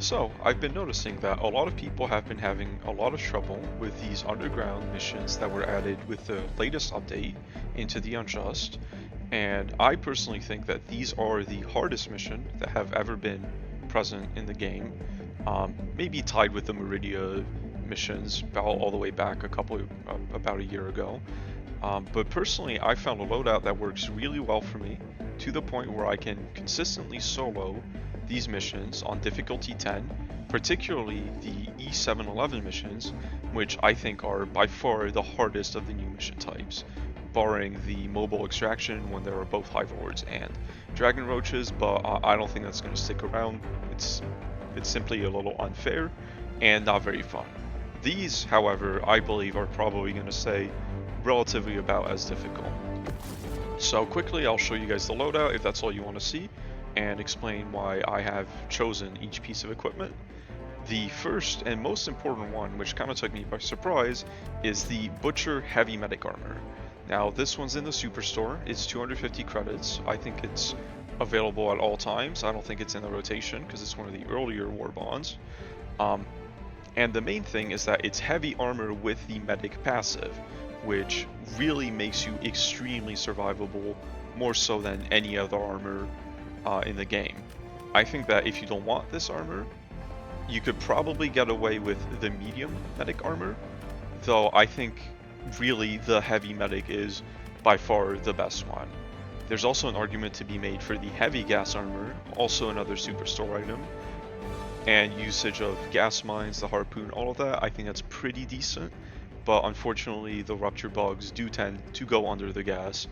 So, I've been noticing that a lot of people have been having a lot of trouble with these underground missions that were added with the latest update into the Unjust, and I personally think that these are the hardest mission that have ever been present in the game, maybe tied with the Meridia missions all the way back about a year ago. But personally, I found a loadout that works really well for me to the point where I can consistently solo these missions on difficulty 10, particularly the E711 missions, which I think are by far the hardest of the new mission types, barring the mobile extraction when there are both Hive Lords and Dragon Roaches, but I don't think that's going to stick around. It's simply a little unfair and not very fun. These, however, I believe are probably going to stay relatively about as difficult. So quickly I'll show you guys the loadout if that's all you want to see, and explain why I have chosen each piece of equipment. The first and most important one, which kind of took me by surprise, is the Butcher Heavy Medic Armor. Now this one's in the Superstore, it's 250 credits, I think it's available at all times, I don't think it's in the rotation because it's one of the earlier war bonds. And the main thing is that it's heavy armor with the medic passive, which really makes you extremely survivable, more so than any other armor in the game. I think that if you don't want this armor, you could probably get away with the medium medic armor, though I think really the heavy medic is by far the best one. There's also an argument to be made for the heavy gas armor, also another superstore item, and usage of gas mines, the harpoon, all of that. I think that's pretty decent, but unfortunately the rupture bugs do tend to go under the gas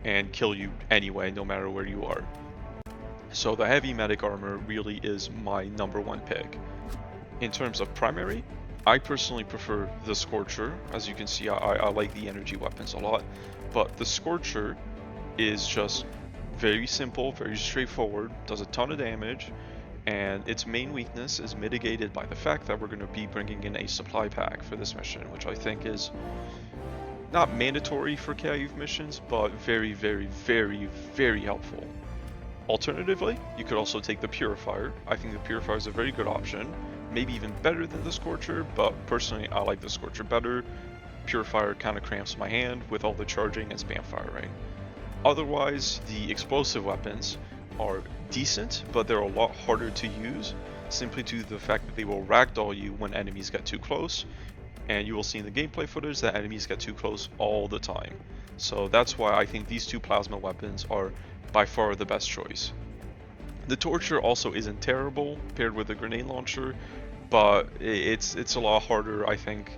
and kill you anyway, no matter where you are. So the heavy medic armor really is my number one pick. In terms of primary, I personally prefer the Scorcher. As you can see, I like the energy weapons a lot, but the Scorcher is just very simple, very straightforward, does a ton of damage, and its main weakness is mitigated by the fact that we're going to be bringing in a supply pack for this mission, which I think is not mandatory for KIUF missions, but very, very, very, very helpful. Alternatively, you could also take the Purifier. I think the Purifier is a very good option, maybe even better than the Scorcher, but personally I like the Scorcher better. Purifier kind of cramps my hand with all the charging and spam firing. Otherwise, the explosive weapons are decent, but they're a lot harder to use, simply due to the fact that they will ragdoll you when enemies get too close, and you will see in the gameplay footage that enemies get too close all the time. So that's why I think these two plasma weapons are by far the best choice. The Torture also isn't terrible paired with the grenade launcher, but it's a lot harder, I think,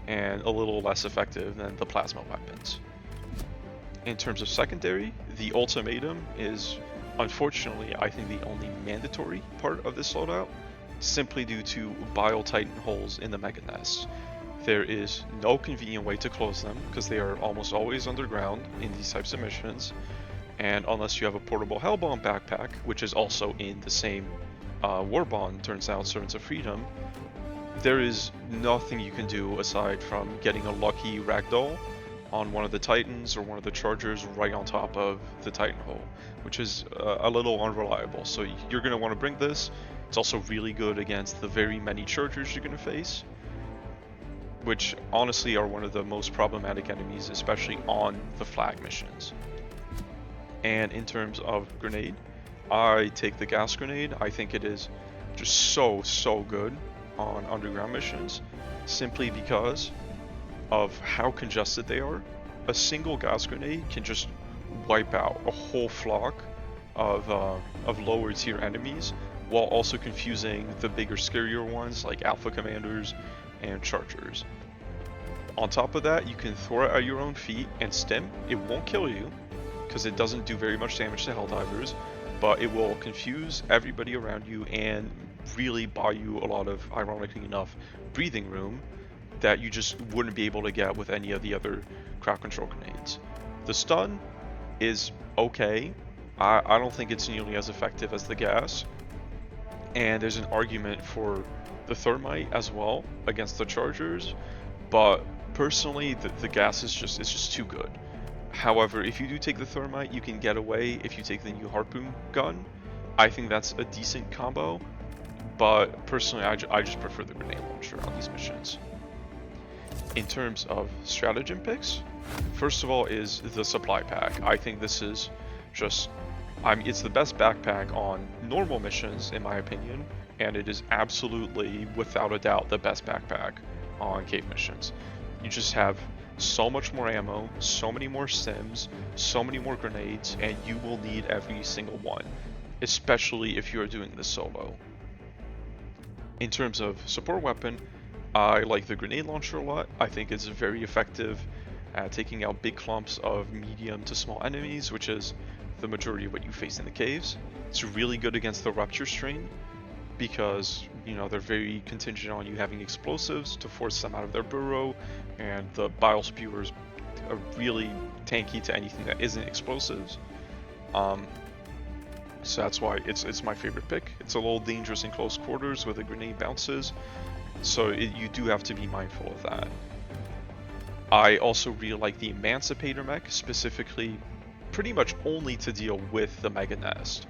and a little less effective than the plasma weapons. In terms of secondary, the Ultimatum is unfortunately I think the only mandatory part of this loadout, simply due to Bile Titan holes in the Mega Nests. There is no convenient way to close them because they are almost always underground in these types of missions, and unless you have a portable Hellbomb backpack, which is also in the same war bond, turns out, Servants of Freedom, there is nothing you can do aside from getting a lucky ragdoll on one of the Titans or one of the Chargers right on top of the Titan hole, which is a little unreliable. So you're going to want to bring this. It's also really good against the very many Chargers you're going to face, which honestly are one of the most problematic enemies, especially on the flag missions. And in terms of grenade, I take the gas grenade. I think it is just so good on underground missions, simply because of how congested they are. A single gas grenade can just wipe out a whole flock of lower tier enemies, while also confusing the bigger, scarier ones like Alpha Commanders and Chargers. On top of that, you can throw it at your own feet and stim. It won't kill you, because it doesn't do very much damage to Helldivers, but it will confuse everybody around you and really buy you a lot of, ironically enough, breathing room that you just wouldn't be able to get with any of the other crowd control grenades. The stun is okay. I don't think it's nearly as effective as the gas, and there's an argument for the thermite as well against the Chargers, but personally the gas is just too good. However, if you do take the thermite, you can get away if you take the new harpoon gun. I think that's a decent combo, but personally I just prefer the grenade launcher on these missions. In terms of stratagem picks, first of all is the supply pack. I think this is just, it's the best backpack on normal missions in my opinion, and it is absolutely, without a doubt, the best backpack on cave missions. You just have so much more ammo, so many more stims, so many more grenades, and you will need every single one, especially if you're doing this solo. In terms of support weapon, I like the grenade launcher a lot. I think it's very effective at taking out big clumps of medium to small enemies, which is the majority of what you face in the caves. It's really good against the rupture strain because, you know, they're very contingent on you having explosives to force them out of their burrow, and the bile spewers are really tanky to anything that isn't explosives. So that's why it's my favorite pick. It's a little dangerous in close quarters with the grenade bounces, so you do have to be mindful of that. I also really like the Emancipator mech, specifically pretty much only to deal with the Mega Nest.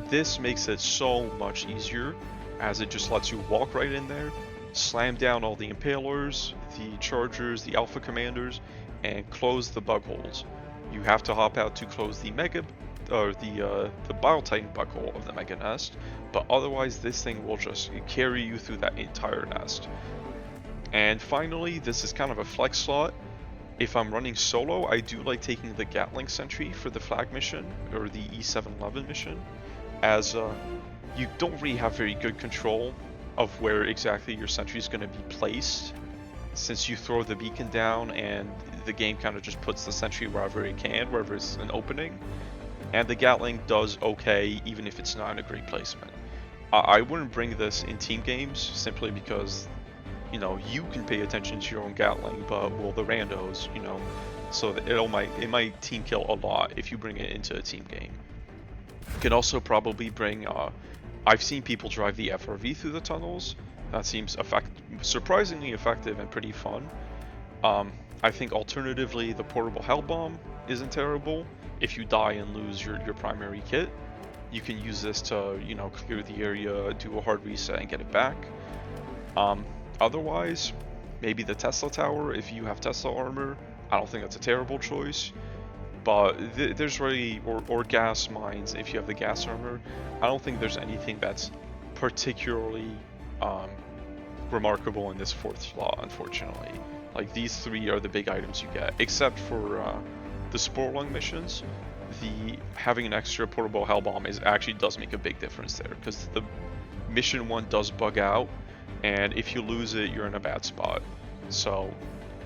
This makes it so much easier, as it just lets you walk right in there, slam down all the Impalers, the Chargers, the Alpha Commanders, and close the bug holes. You have to hop out to close the Bile Titan bug hole of the Mega Nest, but otherwise this thing will just carry you through that entire nest. And finally, this is kind of a flex slot. If I'm running solo, I do like taking the Gatling Sentry for the flag mission, or the E711 mission, as you don't really have very good control of where exactly your sentry is going to be placed, since you throw the beacon down and the game kind of just puts the sentry wherever it can, wherever it's an opening. And the Gatling does okay, even if it's not in a great placement. I wouldn't bring this in team games, simply because, you know, you can pay attention to your own Gatling, but will the randos, you know, so it might team kill a lot if you bring it into a team game. You can also probably bring, I've seen people drive the FRV through the tunnels. That seems surprisingly effective and pretty fun. I think alternatively the portable Hell Bomb isn't terrible. If you die and lose your primary kit, you can use this to, you know, clear the area, do a hard reset, and get it back. Otherwise, maybe the Tesla Tower if you have Tesla armor. I don't think that's a terrible choice. But there's really, or gas mines if you have the gas armor. I don't think there's anything that's particularly remarkable in this fourth slot, unfortunately. Like, these three are the big items you get, except for the Sporlung missions. Having an extra portable Hell Bomb actually does make a big difference there, because the mission one does bug out, and if you lose it, you're in a bad spot. So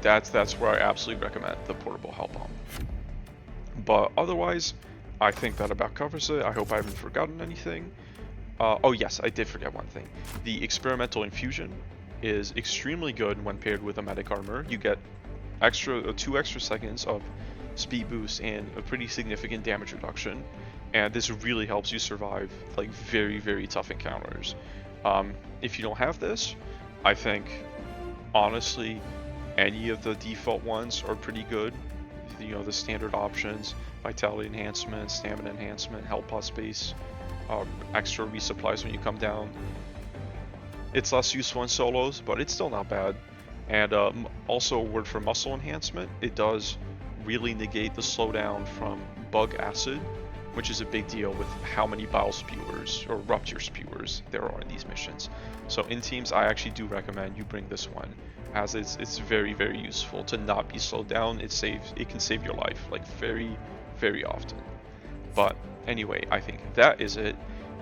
that's where I absolutely recommend the portable Hell Bomb. But otherwise, I think that about covers it. I hope I haven't forgotten anything. Oh yes, I did forget one thing. The Experimental Infusion is extremely good when paired with a medic armor. You get 2 extra seconds of speed boost and a pretty significant damage reduction, and this really helps you survive like very, very tough encounters. If you don't have this, I think honestly any of the default ones are pretty good. You know, the standard options: vitality enhancement, stamina enhancement, health plus base, extra resupplies when you come down. It's less useful in solos, but it's still not bad. And also a word for muscle enhancement. It does really negate the slowdown from bug acid, which is a big deal with how many bile spewers or rupture spewers there are in these missions. So in teams, I actually do recommend you bring this one, as it's very, very useful to not be slowed down. It can save your life like very, very often. But anyway, I think that is it,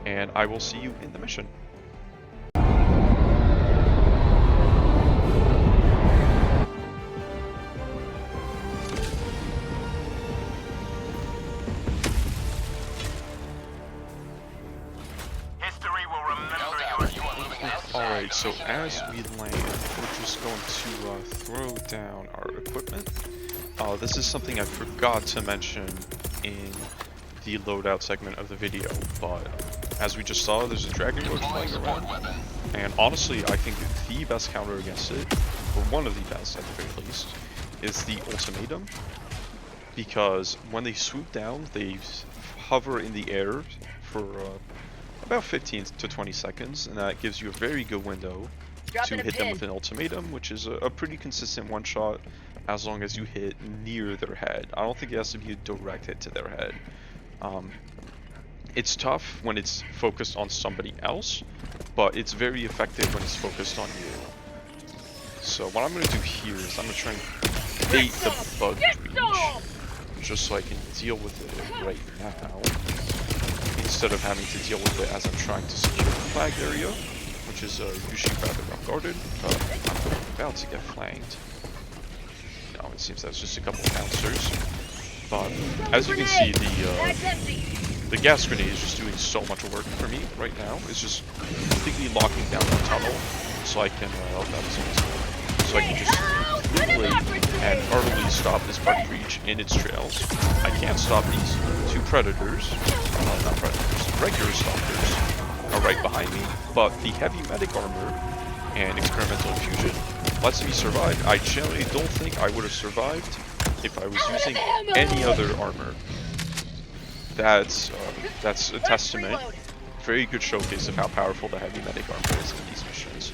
and I will see you in the mission. Alright, so as we land, we're just going to throw down our equipment. This is something I forgot to mention in the loadout segment of the video, but as we just saw, there's a dragon roach flying around, and honestly, I think the best counter against it, or one of the best at the very least, is the ultimatum, because when they swoop down, they hover in the air for about 15 to 20 seconds, and that gives you a very good window to hit them with an ultimatum, which is a pretty consistent one-shot as long as you hit near their head. I don't think it has to be a direct hit to their head. It's tough when it's focused on somebody else, but it's very effective when it's focused on you. So what I'm going to do here is I'm going to try and bait the bug breach, just so I can deal with it right now, instead of having to deal with it as I'm trying to secure the flagged area, which is usually rather rough guarded, but I'm about to get flanked. No, it seems that's just a couple of bouncers. But as you can see, the gas grenade is just doing so much work for me right now. It's just completely locking down the tunnel, so I can so I can just quickly and utterly stop this bug breach in its trails. I can't stop these two predators, not predators, regular stalkers are right behind me, but the heavy medic armor and experimental infusion lets me survive. I generally don't think I would have survived if I was using any other armor. That's a testament, very good showcase of how powerful the heavy medic armor is in these missions.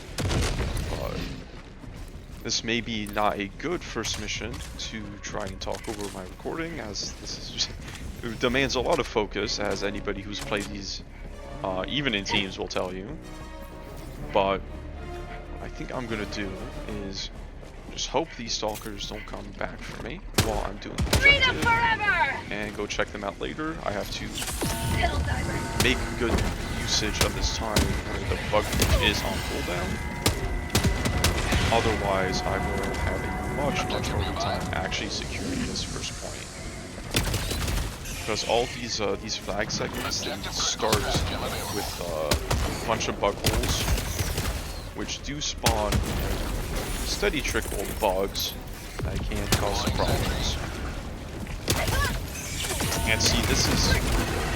This may be not a good first mission to try and talk over my recording, as this is just, it demands a lot of focus, as anybody who's played these, even in teams, will tell you. But what I think I'm gonna do is just hope these stalkers don't come back for me while I'm doing the objective, and go check them out later. I have to make good usage of this time where the bug breach is on cooldown. Otherwise, I will have a much harder time actually securing this first point. Because all these flag segments, they start with a bunch of bug holes, which do spawn steady trickle of bugs that can cause some problems. And see, this is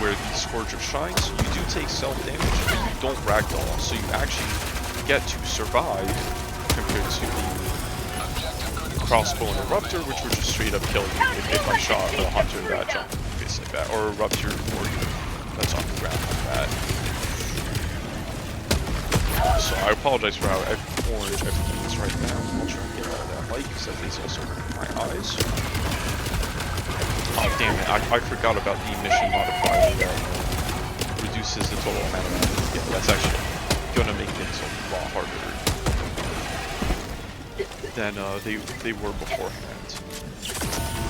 where the Scourge of shines. You do take self-damage, but you don't ragdoll, so you actually get to survive compared to the crossbow and eruptor, which would just straight up kill you if I shot a hunter that jumped, basically like that, or eruptor warrior that's on the ground like that. So I apologize for how orange everything is right now. I'll try and get out of that light because that is also hurting my eyes. Oh damn it, I forgot about the mission modifier that reduces the total amount of damage. Yeah, that's actually gonna make things a lot harder than they were beforehand.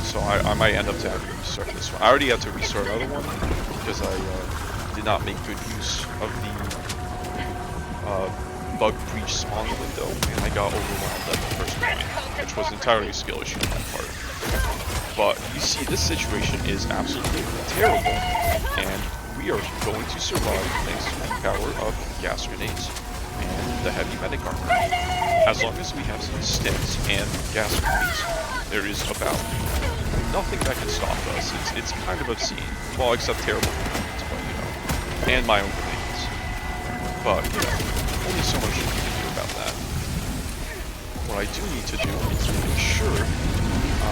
So I might end up to have to restart this one. I already had to restart another one because I did not make good use of the bug breach spawn window, and I got overwhelmed at the first point, which was entirely a skill issue on my part. But you see, this situation is absolutely terrible, and we are going to survive thanks to the power of gas grenades and the heavy medic armor. As long as we have some sticks and gas grenades, there is about nothing that can stop us. It's kind of obscene. Well, except terrible grenades, but you know, and my own grenades. But you know, only so much you can do about that. What I do need to do is make sure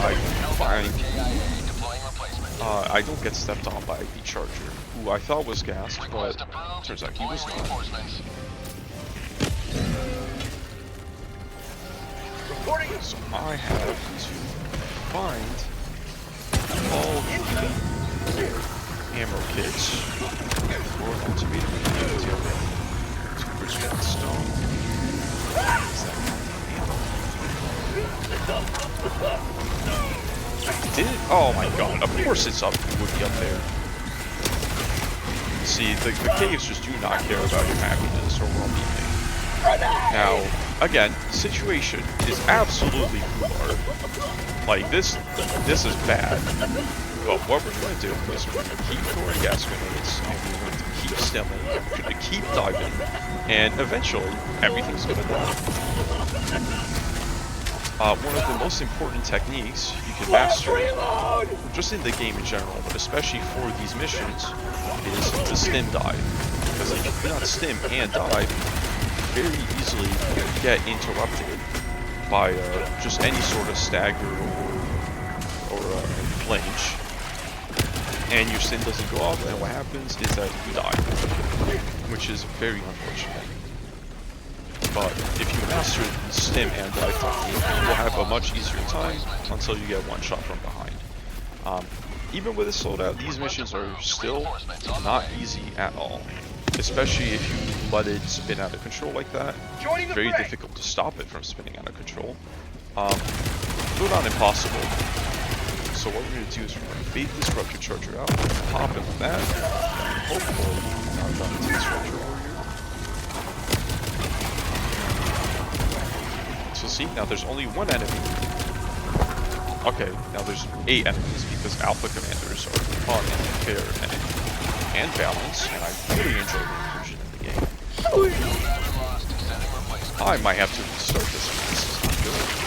I find I don't get stepped on by the charger, who I thought was gassed, but turns out he was not. So I have to find all the ammo kits for an ultimatum to 2% stone. Did it? Oh my god, of course it's up, it would be up there. See, the caves just do not care about your happiness or well-being. Now, again, situation is absolutely foolhardy. Like, this is bad. But what we're going to do is we're going to keep throwing gas grenades, and we're going to keep stemming, and we're going to keep diving, and eventually, everything's going to die. One of the most important techniques you can master, just in the game in general, but especially for these missions, is the stim dive. Because if you cannot stim and dive, very easily get interrupted by just any sort of stagger or flinch. and your stim doesn't go off, and what happens is that you die, which is very unfortunate. But if you master the stim and dive technique, you will have a much easier time until you get one shot from behind. Even with this loadout, these missions are still not easy at all. Especially if you let it spin out of control like that. It's very difficult to stop it from spinning out of control. Though not impossible. So what we're going to do is we're going to bait this Rupture Charger out, pop it with that, and hopefully knock down the Disruptor Warrior. So see, now there's only one enemy. Okay, now there's 8 enemies because Alpha Commanders are fun and fair and balanced, and I really enjoy the inclusion in the game. I might have to restart this one. This is not good.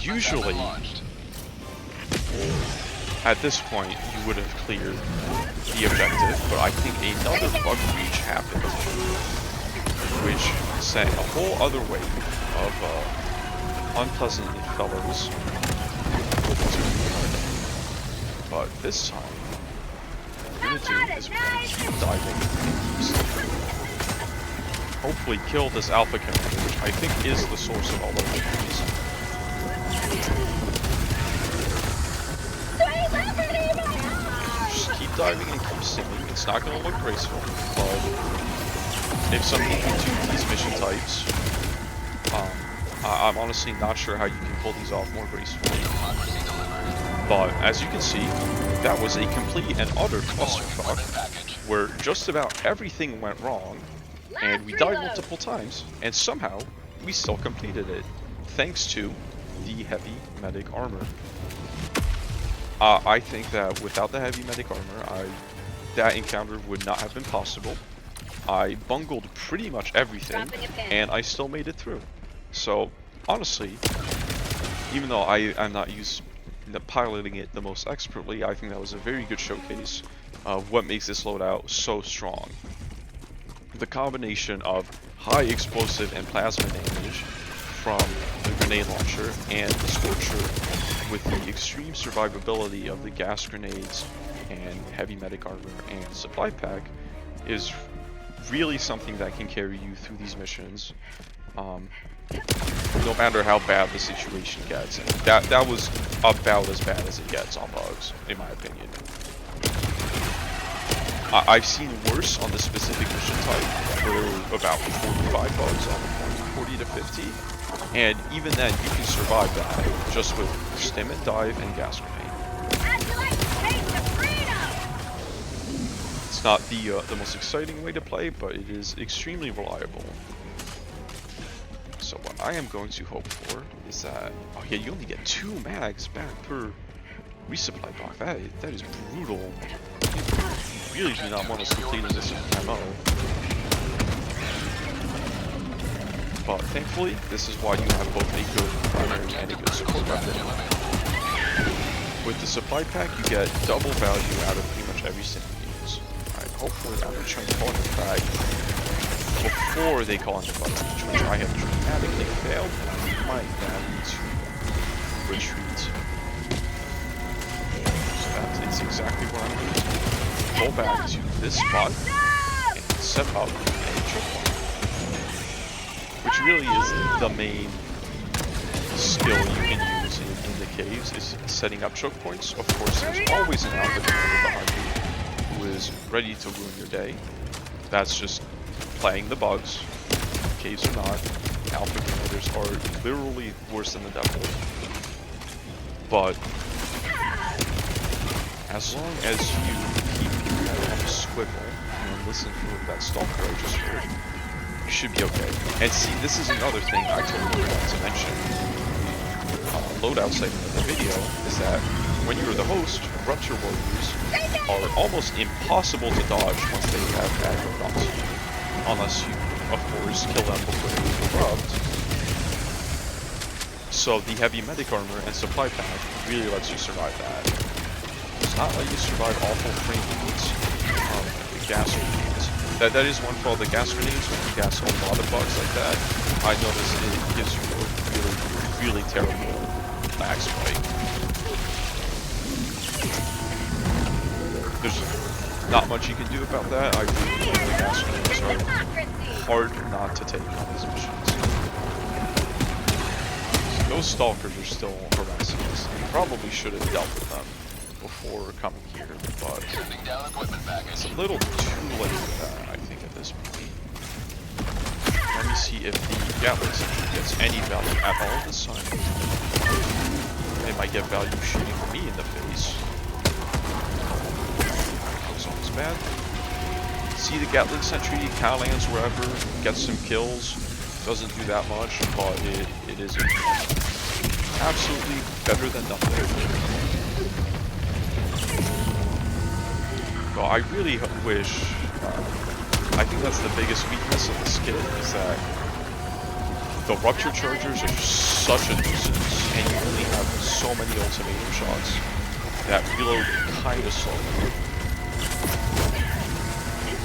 Usually, at this point, you would have cleared the objective, but I think another bug breach happened, which sent a whole other wave of unpleasant fellows. But this time, what we're going to do is we're going to keep diving and hopefully kill this Alpha Commander, which I think is the source of all of these. Just keep diving and keep stimming. It's not going to look graceful, but if some people do these mission types, I'm honestly not sure how you can pull these off more gracefully. But as you can see, that was a complete and utter clusterfuck, where just about everything went wrong, and we died multiple times, and somehow we still completed it, thanks to the heavy medic armor. I think that without the heavy medic armor, that encounter would not have been possible. I bungled pretty much everything, and I still made it through. So, honestly, even though I'm not used to piloting it the most expertly, I think that was a very good showcase of what makes this loadout so strong. The combination of high explosive and plasma damage from the grenade launcher and the Scorcher with the extreme survivability of the gas grenades and heavy medic armor and supply pack is really something that can carry you through these missions, no matter how bad the situation gets. And that was about as bad as it gets on bugs, in my opinion. I've seen worse on the specific mission type for about 45 bugs on the point, 40 to 50, and even then you can survive that just with stim and dive and gas grenade. It's not the most exciting way to play, but it is extremely reliable. So what I am going to hope for is that, oh yeah, you only get 2 mags back per resupply block. That is brutal. You really do not want us completing this MO. But thankfully, this is why you have both a good primary and a good support weapon. With the supply pack, you get double value out of pretty much every single unit. Alright, hopefully I'm going to try and call in the frag before they call in the bug breach, which I have dramatically failed, and I might now need to retreat. So that is exactly what I'm going to do. Go back to this spot and set up a choke point, which really is the main skill you can use in the caves, is setting up choke points. Of course, there's always an Alpha Commander behind you who is ready to ruin your day. That's just playing the bugs. Caves or not, Alpha Commanders are literally worse than the devil. But as long as you keep your head on a swivel and listen for that stalker I just heard, you should be okay. And see, this is another thing I totally forgot to mention. Loadout segment of the video is that when you're the host, Rupture Warriors are almost impossible to dodge once they have aggro onto you. Unless you, of course, kill them before they get rubbed. So the heavy medic armor and supply pack really lets you survive that. Does not let you survive awful flame units, the gas grenades. That is one for all the gas grenades. When you gas a lot of bugs like that, I notice it gives you a really, really terrible lag spike. there's not much you can do about that. I really think the gas grenades are hard not to take on these missions. So those stalkers are still harassing us. You probably should have dealt with them before coming here, but it's a little too late for that, I think, at this point. Let me see if the Gatling sentry gets any value at all this time. They might get value shooting me in the face. Looks almost bad. See the Gatling sentry, Cal lands wherever, gets some kills. Doesn't do that much, but it is absolutely better than nothing. Well, I really wish, I think that's the biggest weakness of this kit, is that the rupture chargers are such a nuisance, and you only have so many ultimatum shots that reload kinda slowly,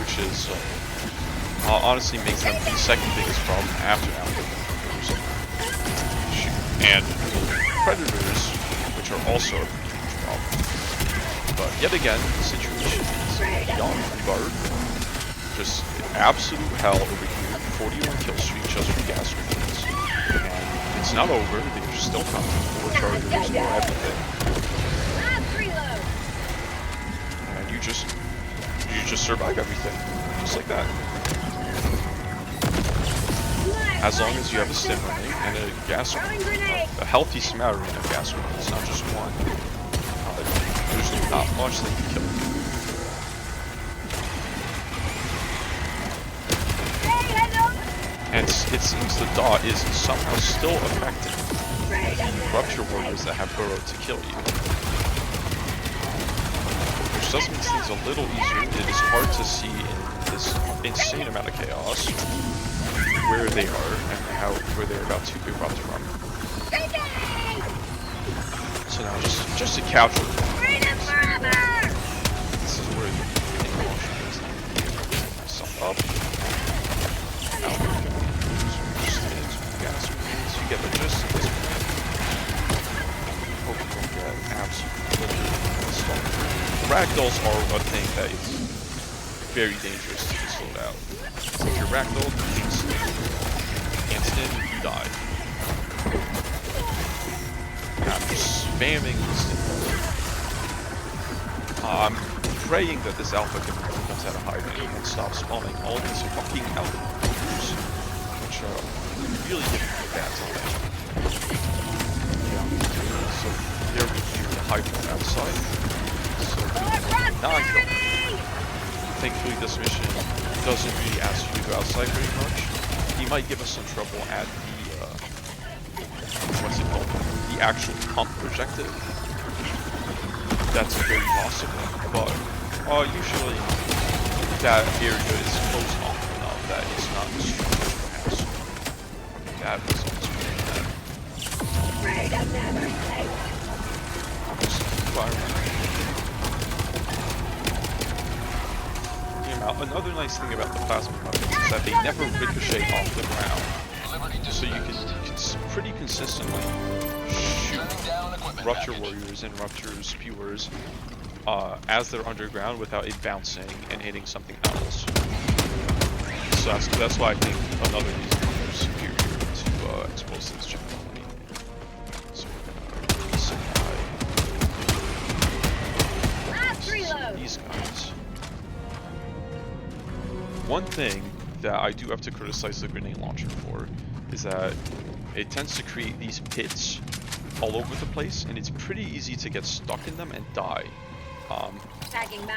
which is, honestly makes them the second biggest problem after Alpha. And Predators, which are also a huge problem. But yet again, the situation is beyond regard. Just absolute hell over here. 41 kill streak just with gas grenades. And it's not over, they're still coming. More chargers, more everything. And you just survive everything. Just like that. As long as you have a stim running and a gas grenade. A healthy smattering of gas grenades, not just one. There's not much that can kill you. And it seems the dot is somehow still affecting the rupture warriors that have burrowed to kill you. Which does make things a little easier. It is hard to see in this insane amount of chaos where they are and where they're about to erupt from. So now just a casual. This is where the emotion is. Myself up. Out. Just hit gas grenades. You get the gist of this plan. Hope you don't get absolutely stuck. Ragdolls are a thing that is very dangerous to be slowed out. If you're ragdoll, can't stand, you die. I'm just spamming instant. I'm praying that this alpha comes out of hiding and stops spawning all these fucking alpha creatures, which are really giving me a bad time. Yeah. So there we hear the hydra outside. So not going. Thankfully this mission doesn't really ask you to go outside very much. He might give us some trouble at the what's it called? The actual pump objective. That's very possible, but usually that area is close enough that it's not destroyed perhaps. That was almost another nice thing about the plasma rockets is that they never ricochet off the ground, so you can pretty consistently shoot Rupture Warriors and Rupture Spewers as they're underground without it bouncing and hitting something else. So that's why I think another reason they're superior to explosives generally. So these guys. One thing that I do have to criticize the grenade launcher for is that it tends to create these pits all over the place, and it's pretty easy to get stuck in them and die.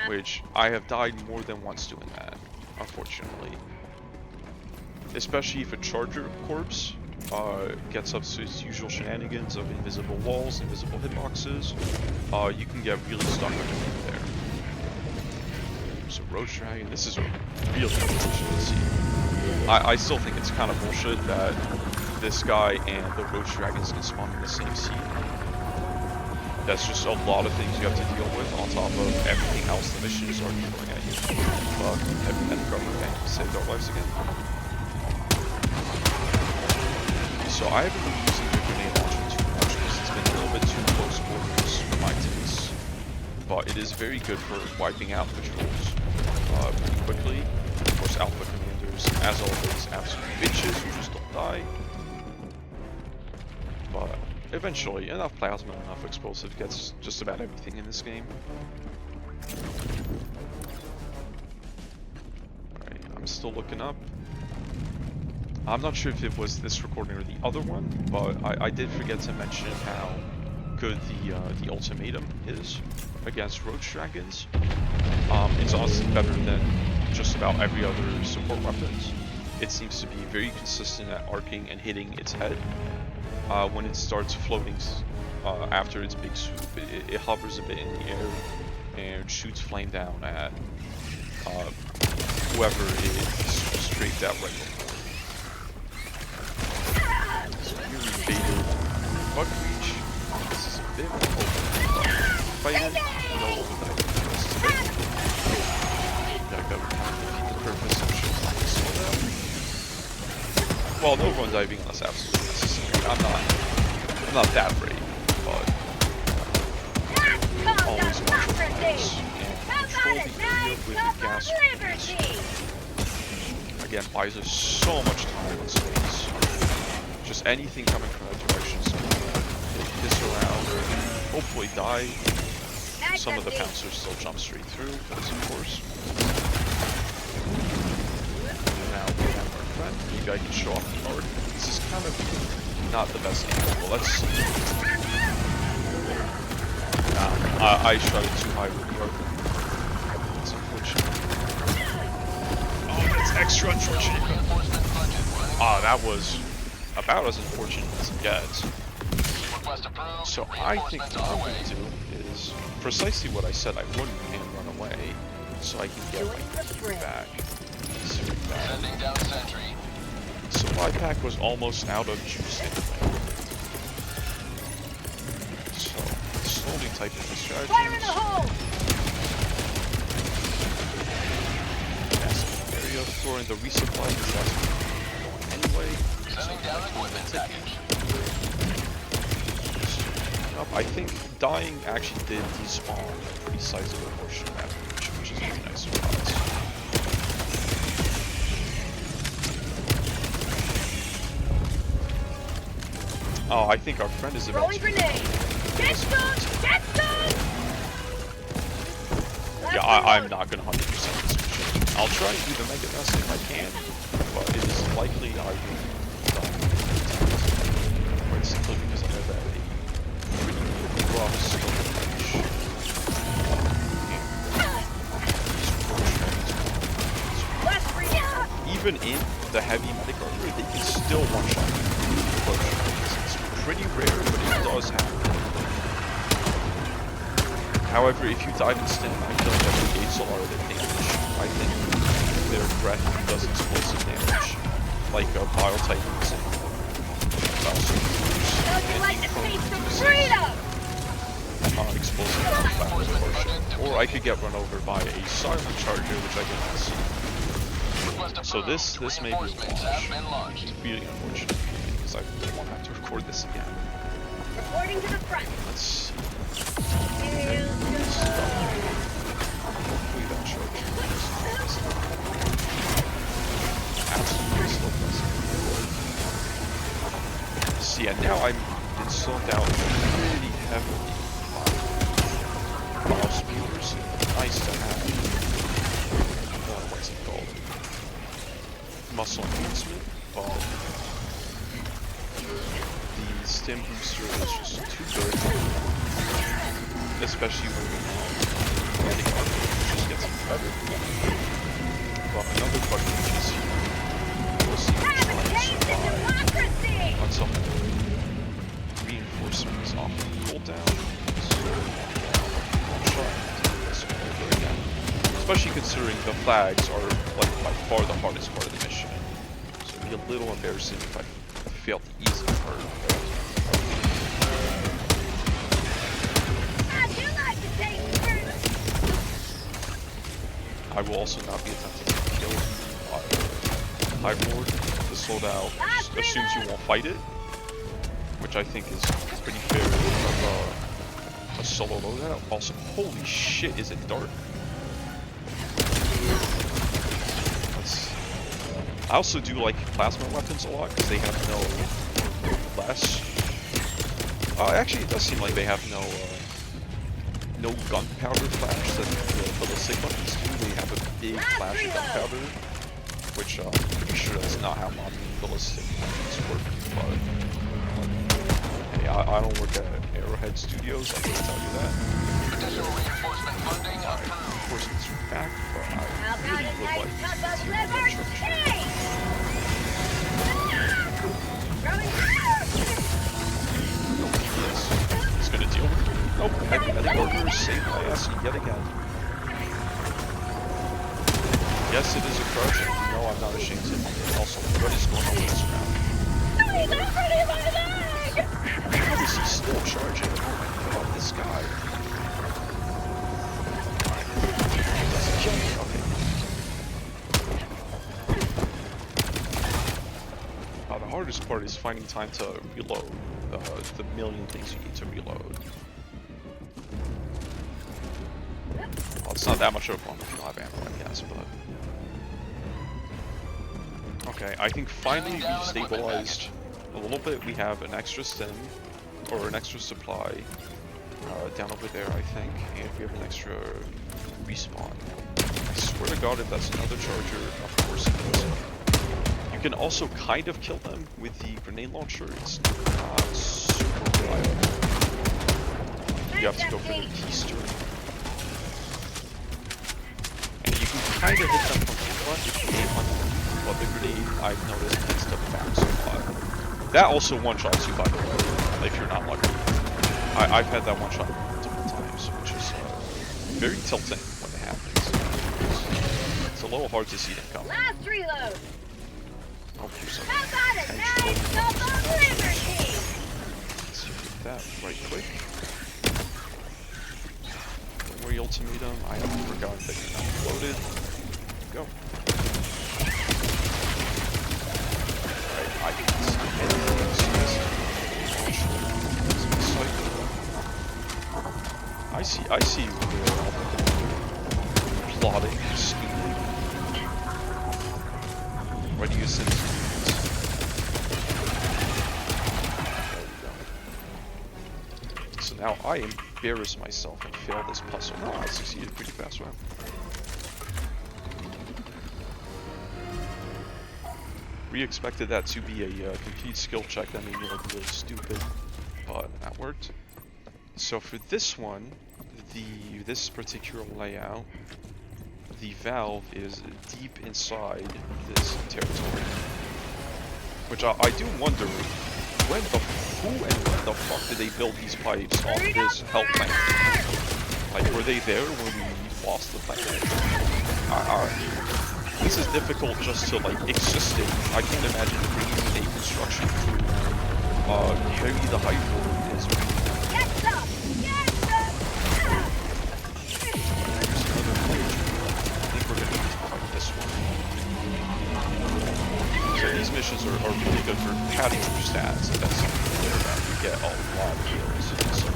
Which I have died more than once doing that, unfortunately. Especially if a charger corpse gets up to its usual shenanigans of invisible walls, invisible hitboxes, you can get really stuck underneath there. So Roach Dragon, this is a real situation to see. I still think it's kind of bullshit that this guy and the Roach Dragons can spawn in the same scene. That's just a lot of things you have to deal with on top of everything else the mission is already throwing at you. Heavy medic cover, okay, saved our lives again. So I haven't been using the grenade launcher too much because it's been a little bit too close quarters for my taste. but it is very good for wiping out patrols pretty quickly. Of course, Alpha Commanders, as always, absolute bitches who just don't die. But eventually, enough plasma and enough explosive gets just about everything in this game. Alright, I'm still looking up. I'm not sure if it was this recording or the other one, but I did forget to mention how good the ultimatum is against roach dragons. It's honestly better than just about every other support weapons. It seems to be very consistent at arcing and hitting its head. When it starts floating after its big swoop, it hovers a bit in the air and shoots flame down at whoever it strafed out right before. So here we baited bug reach. This is a bit more open. Fighting, no overnight. This is a bit. Gotta go defeat the purpose of shooting. Well, no run diving unless absolutely necessary. I'm not that brave, but always watch your flanks and control the area with the gas screens. Again, buys us so much time and space. Just anything coming from that direction, so take this around or hopefully die. Some of the pouncers still jump straight through, because of course. Now we have our friend. Maybe I can show off the art. This is kind of not the best angle. Let's see. Nah, I shot it too high with the art. It's unfortunate. Oh, that's extra unfortunate. Ah, that was about as unfortunate as it gets. So I think what I'm going to do is precisely what I said I wouldn't and run away, so I can get my gear back. Supply pack was almost out of juice anyway. So, slowly typing the strategies. Massive area, throwing the resupply because that's going anyway. I think dying actually did despawn a pretty sizable portion of that reach, which is a very nice surprise. Oh, I think our friend is about to... Yeah, I'm not going to 100% this mission. I'll try and do the Mega Nest if I can, but it is likely I will die. Quite simply because I know that a pretty rough stone range. Even in the heavy medic armor, they can still one-shot you. It's pretty rare, but it does happen. However, if you dive and stand, I feel like that negates a lot of their damage. I think their breath does explosive damage, like Bile Titans and explosive or I could get run over by a silent charger, which I cannot see. So this may be a launch. It's really unfortunate because I don't want to have to record this again. Reporting to the front. Let's see. Hopefully that charger is absolutely slow pressing. See, and now I'm been slowed down pretty heavily by bile spewers. Nice to have. What's it called? Muscle enhancement, but the stim booster is just too good, especially when landing armor just gets better. But another bug which is here, we'll see if on some reinforcements off the cooldown. So, I'll try to do this over again. Especially considering the flags are like by far the hardest part of the mission. So it'd be a little embarrassing if I failed the easy part. I will also not be attempting to kill High Lord. The Soldat just assumes you won't fight it, which I think is pretty fair of a a solo loadout. Also, holy shit, is it dark? I also do like plasma weapons a lot because they have no less. Actually, it does seem like they have no gunpowder flash that the ballistic weapons do. They have a big flash of gunpowder, which I'm pretty sure that's not how modern ballistic weapons work. But hey, I don't work at Arrowhead Studios, I can tell you that. Additional reinforcement funding approved. Reinforcements are back, but I really would like to see that structure. He's gonna deal with it. Nope, Medic Order saved my ass yet again. Yes, it is a charge, and you know I'm not ashamed to admit it. Also, what is going on with this round? How is he still charging? Oh my god, this guy. Doesn't kill me, okay. The hardest part is finding time to reload the million things you need to reload. Well, it's not that much of a problem if you don't have ammo, I guess, but... Okay, I think finally we've stabilized a little bit. We have an extra stim, or an extra supply down over there, I think, and we have an extra respawn. I swear to god if that's another charger, of course it is. You can also kind of kill them with the grenade launcher. It's not super reliable. You have to go for the keister. And you can kind of hit them from the front if you aim underneath, but the grenade, I've noticed, tends to bounce a lot. That also one-shots you, by the way, if you're not lucky. I've had that one-shot multiple times, which is very tilting when it happens. It's a little hard to see them coming. Last reload. Oh, here's some How about a nice double liberty? Let's get that right quick. Don't worry, ultimatum. I haven't forgotten that you're not loaded. Go. Alright, I can see I see you plotting, scheming. Why do you send students? There we go. So now I embarrass myself and fail this puzzle. No, I succeeded pretty fast, wow. We expected that to be a complete skill check that made me look really stupid, but that worked. So for this one, this particular layout, the valve is deep inside this territory. Which I do wonder, who and when the fuck did they build these pipes on this hell planet? Like, were they there when we lost the planet? This is difficult just to, like, existing. I can't imagine bringing a construction crew, carry the height forward is really these missions are really good for padding your stats, and that's something to care about. You get a lot of kills. So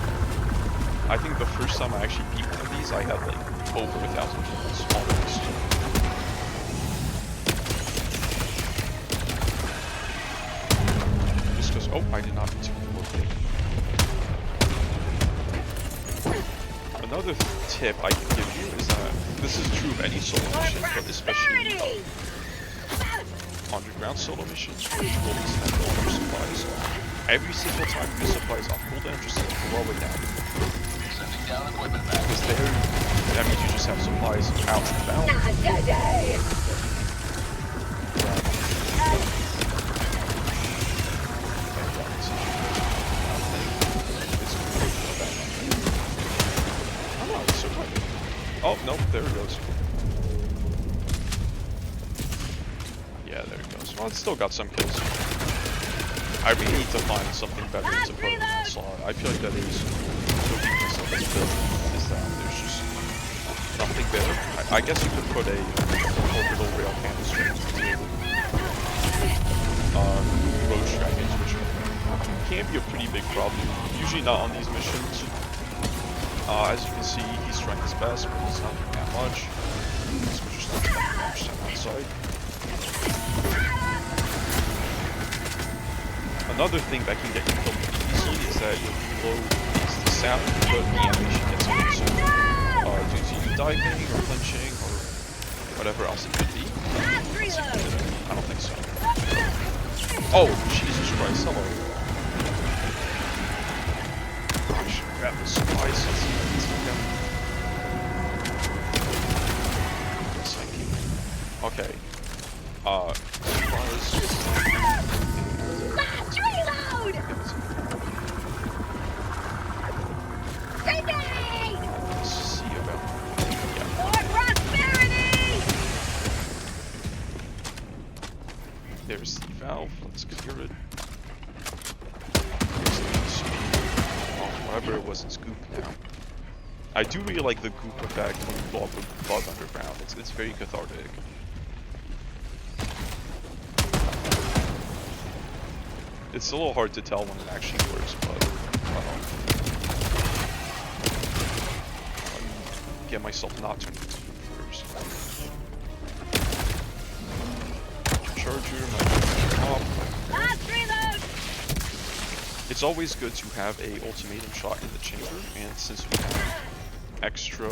I think the first time I actually beat one of these, I had like over 1,000 kills, almost. Just because, oh, I did not mean to rotate. Another tip I can give you is that this is true of any solo mission, but especially underground solo missions where you will spend all your supplies. Every single time your supplies on cooldown, just throw it down. Because there, that means you just have supplies out and about. Oh, nope, there it goes. Yeah, there it goes. Well, it's still got some kills. I really need to find something better to put in the slot. I feel like that is the weakness of this build, is that there's just nothing better. I guess you could put a orbital rail canister into roach dragons, which can be a pretty big problem. Usually not on these missions. As you can see, he's trying his best, but he's not doing that much. So we're just looking at the outside. Another thing that can get you killed easily is that your reload is the sound, but the animation gets killed sooner. Due to you diving or flinching or whatever else it could be. I don't think so. Oh, Jesus Christ, hello. I should grab the supplies since he's down. Yes, I can. Okay. Supplies. Last reload! Grenade! Let's see about. Yeah. For prosperity! There's the valve. Let's clear it. Whatever it was, it's goop now. I do really like the goop effect when you blow up a bug underground. It's very cathartic. It's a little hard to tell when it actually works, but let me get myself not turned into goop first. Charger, my off. Last reload! It's always good to have a ultimatum shot in the chamber, and since we have extra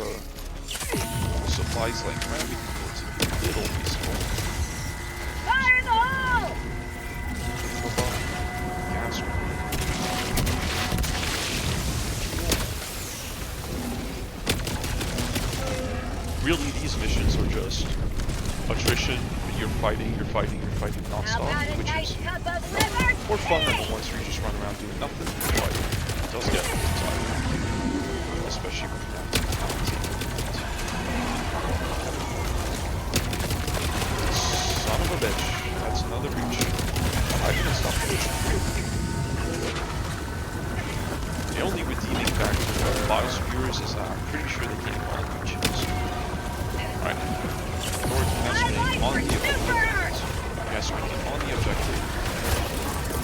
supplies like that, we can go to a little useful. Fire in the hole! Gas grenade. Really, these missions are just attrition. You're fighting non-stop, which is more fun than the ones where you just run around doing nothing, but it does get tiring, especially when you're not too talented. Son of a bitch, that's another reach. I didn't stop the reach. The only redeeming factor of biospheres is that I'm pretty sure they can't call them reaches. Alright. Lord Cascade on the objective. Cascade on the objective.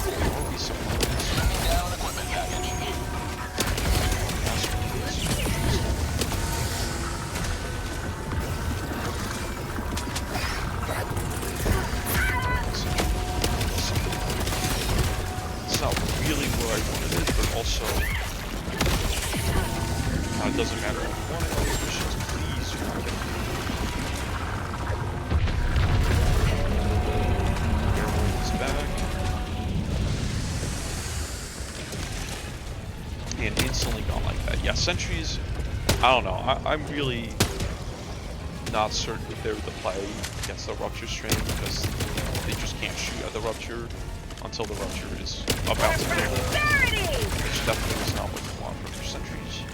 There will be some moments. Down equipment package. It's not really where I wanted it, but also it doesn't matter what you want in all these missions. Please do not get it. Back. And instantly gone like that. Yeah, sentries, I don't know. I'm really not certain if they're the play against the rupture strain because they just can't shoot at the rupture until the rupture is about to kill them. Which definitely is not what you want from your sentries.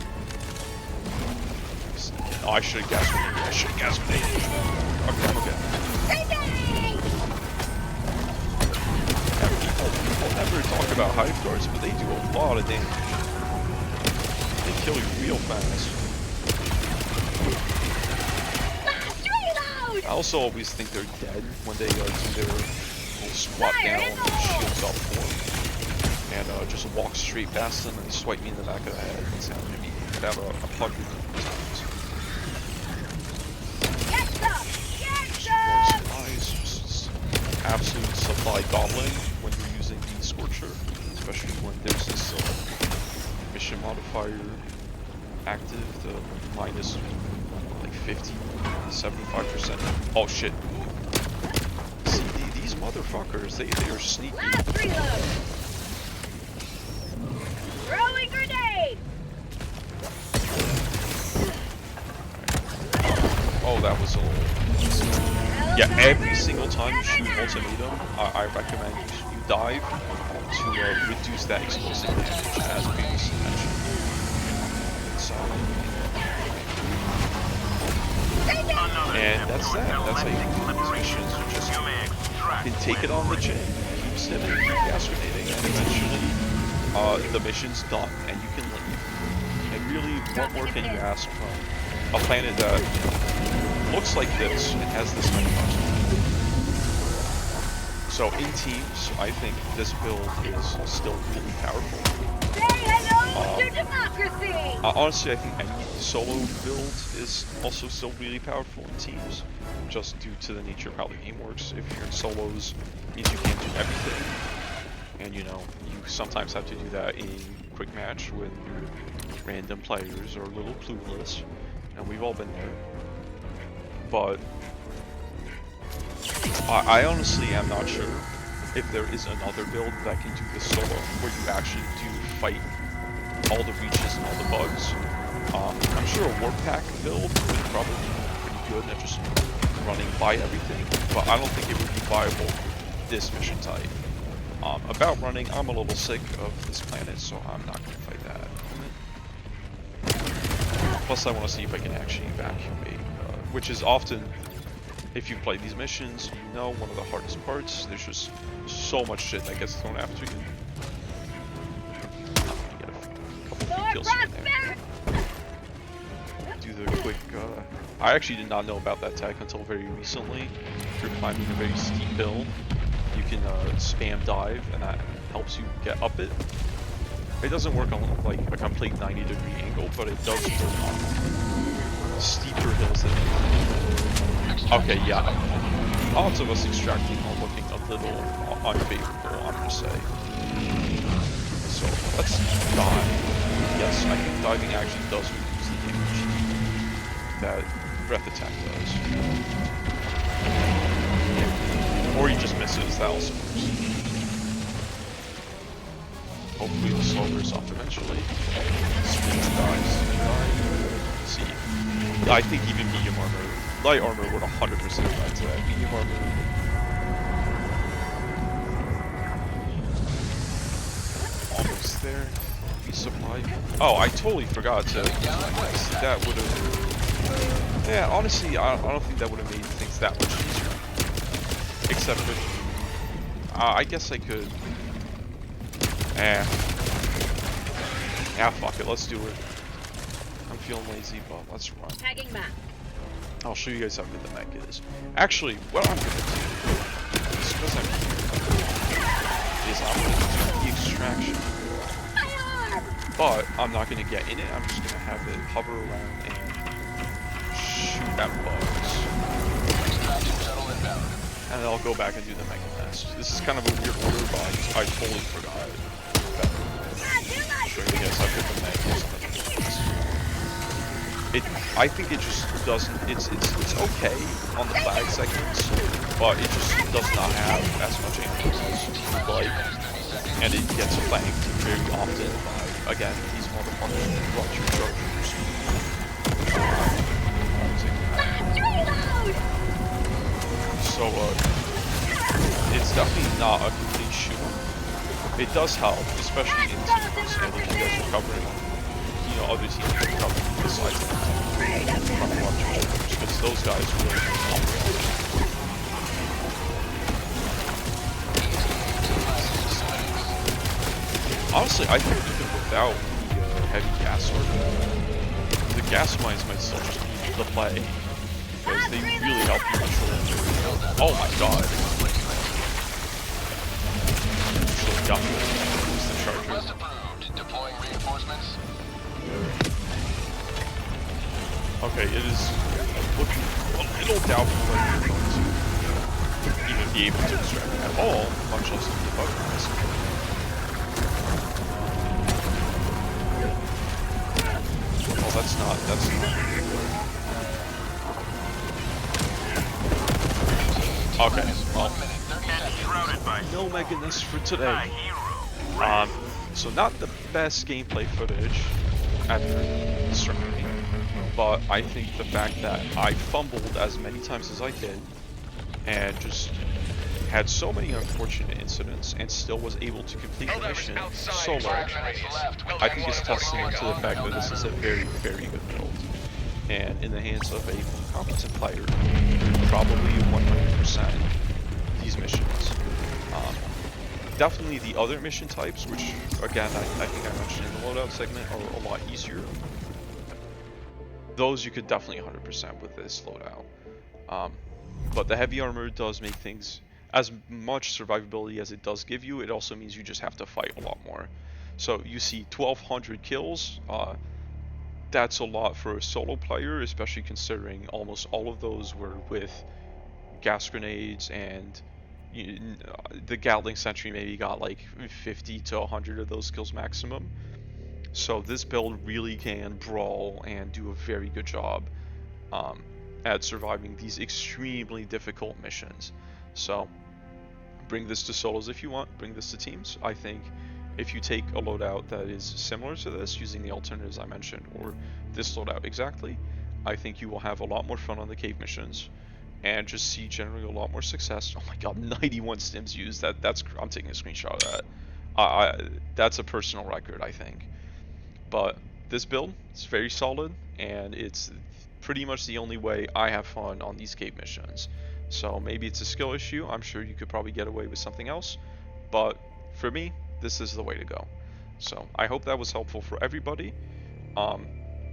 Oh, I should have gas grenade. Okay, I'm okay. People never talk about hive guards, but they do a lot of damage. They kill you real fast. I also always think they're dead when they do their little squat down and shields up form. And just walk straight past them and swipe me in the back of the head. It's not gonna be have a pug times. Absolute supply gobbling when you're using the Scorcher, especially when there's this mission modifier active, the minus like 50, 75%. Oh shit. See, these motherfuckers, they are sneaky. Last reload! Throwing grenade! Oh, that was a little... Yeah, every single time you shoot ultimatum, I recommend you dive to reduce that explosive damage as previously mentioned. So, and that's that. That's how you can do these missions. You just can take it on the chin, keep sitting, keep gas grenading, and eventually the mission's done and you can leave. And really, what more can you ask from a planet that looks like this and has this many bugs? So in teams, I think this build is still really powerful. To democracy! Honestly, I think any solo build is also still really powerful in teams, just due to the nature of how the game works. If you're in solos, it means you can't do everything, and you know, you sometimes have to do that in quick match when random players are a little clueless, and we've all been there. But I honestly am not sure if there is another build that can do this solo, where you actually do fight all the reaches and all the bugs. I'm sure a warp pack build would probably be pretty good at just running by everything, but I don't think it would be viable for this mission type. About running, I'm a little sick of this planet, so I'm not going to fight that. Plus, I want to see if I can actually evacuate, which is often, if you've played these missions, you know one of the hardest parts. There's just so much shit that gets thrown after you. Get a couple of kills in there. Do the quick, I actually did not know about that tech until very recently. If you're climbing a very steep hill, you can spam dive, and that helps you get up it. It doesn't work on like a complete 90-degree angle, but it does work on steeper hills than it. Okay, yeah. Odds of us extracting are looking a little unfavorable, I'm gonna say. So let's dive. Yes, I think diving actually does reduce the damage that breath attack does. Or he just misses, that also works. Hopefully the slow bursts off eventually. Spin dies. See. I think even medium armor, light armor would 100% die to that. Medium armor. Almost there. Resupply. Oh, I totally forgot to. That would have. Yeah, honestly, I don't think that would have made things that much easier. Except for. I guess I could. Yeah, fuck it, let's do it. I'm feeling lazy, but let's run. Tagging map. I'll show you guys how good the mech is. Actually, what I'm gonna do is because I'm gonna do the extraction. But I'm not gonna get in it, I'm just gonna have it hover around and shoot at bugs. And then I'll go back and do the mega nest. This is kind of a weird order, but I totally forgot. Show you guys how good the mech is. I think it just doesn't. It's okay on the flag segments, but it just does not have as much ammo as you'd like, and it gets flanked very often by, again, these motherfuckers that run your chargers. So it's definitely not a complete shoot. It does help, especially in teams, and if you guys are covering, you know, other teams are covering besides the because those guys really help. Honestly, I think even without the heavy gas order, the gas mines might still just be the play, because they really help you control. Oh my god. Actually got me. Use the charger. Deploying reinforcements. Okay, it is looking a little doubtful whether you're going to even be able to extract at all, much less to debug this. Well, that's not okay, well, no mega nest for today. So not the best gameplay footage after surviving, but I think the fact that I fumbled as many times as I did and just had so many unfortunate incidents and still was able to complete the mission solo, I think is testament to the fact that this is a very, very good build. And in the hands of a competent player, probably 100% these missions. Definitely the other mission types, which again I think I mentioned in the loadout segment, are a lot easier. Those you could definitely 100% with this loadout. But the heavy armor does make things, as much survivability as it does give you, it also means you just have to fight a lot more. So you see 1,200 kills. That's a lot for a solo player, especially considering almost all of those were with gas grenades, and the Gatling Sentry maybe got like 50 to 100 of those kills maximum. So this build really can brawl and do a very good job um, at surviving these extremely difficult missions. So bring this to solos if you want, bring this to teams. I think if you take a loadout that is similar to this, using the alternatives I mentioned, or this loadout exactly, I think you will have a lot more fun on the cave missions and just see generally a lot more success. Oh my god, 91 stims used. That's I'm taking a screenshot of that. That's a personal record, I think. But this build is very solid, and it's pretty much the only way I have fun on these cave missions. So maybe it's a skill issue. I'm sure you could probably get away with something else, but for me, this is the way to go. So I hope that was helpful for everybody. Um,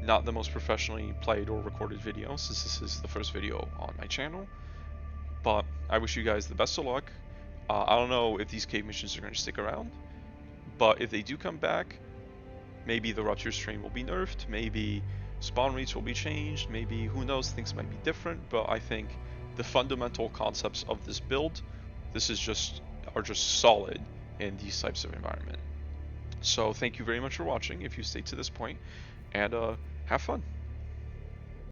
Not the most professionally played or recorded video, since this is the first video on my channel, but I wish you guys the best of luck. I don't know if these cave missions are going to stick around, but if they do come back, maybe the Rupture Strain will be nerfed, maybe spawn rates will be changed, maybe, who knows, things might be different, but I think the fundamental concepts of this build, are just solid in these types of environment. So thank you very much for watching if you stayed to this point, and have fun.